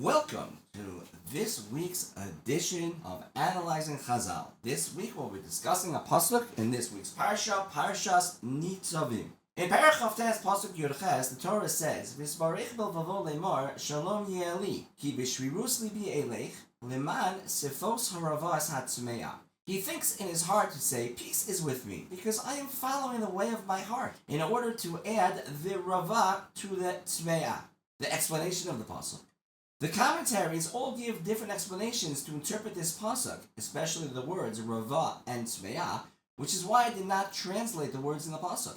Welcome to this week's edition of Analyzing Chazal. This week we'll be discussing a pasuk in this week's parsha, Parshas Ntzavim. In Parashas pasuk Yurches, the Torah says, "V'sbarich b'lvavo lemar shalom ye'eli, ki b'shvirus libi elech leman sefos haravas hatzmeya." He thinks in his heart to say, "Peace is with me, because I am following the way of my heart," in order to add the rava to the tzmeya, the explanation of the pasuk. The commentaries all give different explanations to interpret this pasuk, especially the words rava and tzmeya, which is why I did not translate the words in the pasuk.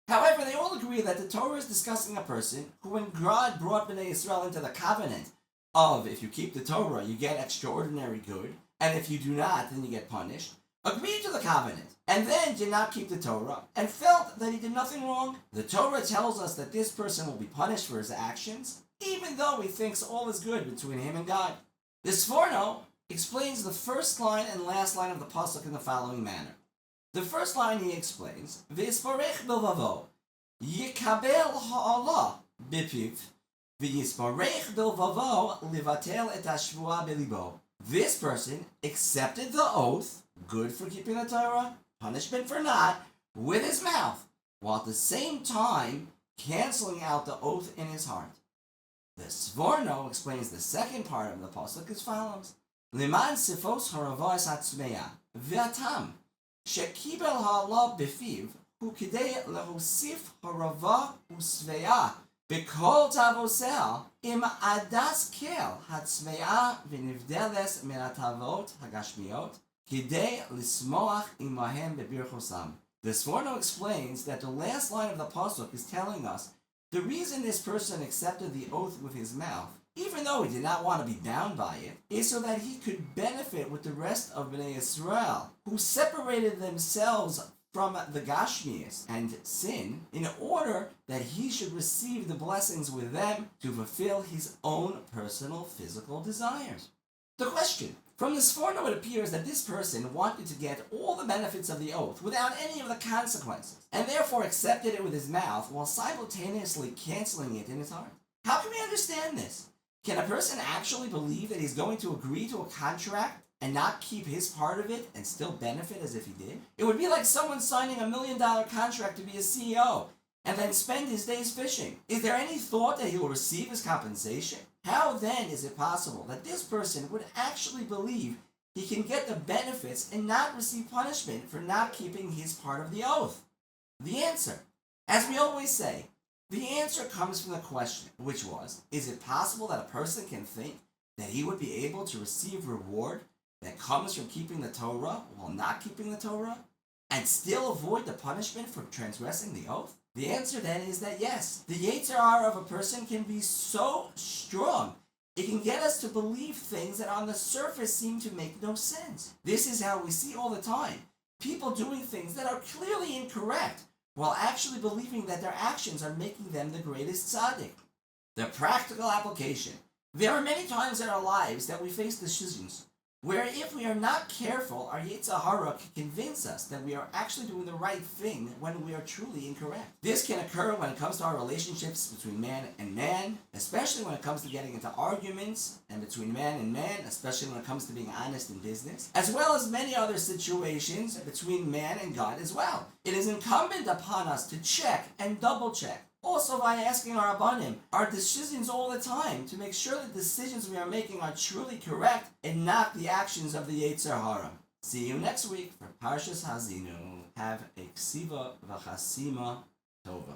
However, they all agree that the Torah is discussing a person who, when God brought Bnei Israel into the covenant of if you keep the Torah, you get extraordinary good, and if you do not, then you get punished, agreed to the covenant, and then did not keep the Torah, and felt that he did nothing wrong. The Torah tells us that this person will be punished for his actions, even though he thinks all is good between him and God. The Sforno explains the first line and last line of the pasuk in the following manner. The first line he explains, "V'yisparech bilvavo, yikabel ha'ala bipiv, v'yisparech bilvavo livatel et hashvua belibo." This person accepted the oath, good for keeping the Torah, punishment for not, with his mouth, while at the same time canceling out the oath in his heart. The Sforno explains the second part of the pasuk as follows: "Liman sifos haravas hatzmeya v'atam shekibel ha'ala b'fiv hu kidei lehosif harava u'sveya b'kol tavosel im adas kel hatzmeya v'nivdeles min hatavot hagashmiot kidei lismoach imahem bebirchosam." The Sforno explains that the last line of the pasuk is telling us the reason this person accepted the oath with his mouth, even though he did not want to be bound by it, is so that he could benefit with the rest of Bnei Israel, who separated themselves from the Gashmias and sin, in order that he should receive the blessings with them to fulfill his own personal physical desires. The question: from the Sforno it appears that this person wanted to get all the benefits of the oath without any of the consequences, and therefore accepted it with his mouth while simultaneously canceling it in his heart. How can we understand this? Can a person actually believe that he's going to agree to a contract and not keep his part of it and still benefit as if he did? It would be like someone signing $1 million contract to be a CEO and then spend his days fishing. Is there any thought that he will receive his compensation? How then is it possible that this person would actually believe he can get the benefits and not receive punishment for not keeping his part of the oath? The answer, as we always say, the answer comes from the question, which was, is it possible that a person can think that he would be able to receive reward that comes from keeping the Torah while not keeping the Torah, and still avoid the punishment for transgressing the oath? The answer then is that yes, the Yetzer Hara of a person can be so strong, it can get us to believe things that on the surface seem to make no sense. This is how we see all the time people doing things that are clearly incorrect, while actually believing that their actions are making them the greatest tzaddik. The practical application. There are many times in our lives that we face decisions where if we are not careful, our Yetzer Hara can convince us that we are actually doing the right thing when we are truly incorrect. This can occur when it comes to our relationships between man and man, especially when it comes to getting into arguments, and between man and man, especially when it comes to being honest in business, as well as many other situations between man and God as well. It is incumbent upon us to check and double check, also by asking our Rabbanim our decisions all the time to make sure the decisions we are making are truly correct and not the actions of the Yetzer Hara. See you next week for Parshas Hazinu. Have a ksiva v'chasima tova.